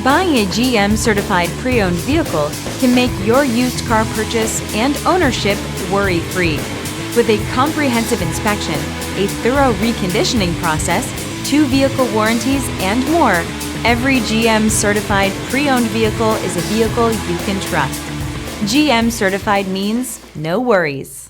Buying a GM-certified pre-owned vehicle can make your used car purchase and ownership worry-free. With a comprehensive inspection, a thorough reconditioning process, 2 vehicle warranties, and more, every GM-certified pre-owned vehicle is a vehicle you can trust. GM-certified means no worries.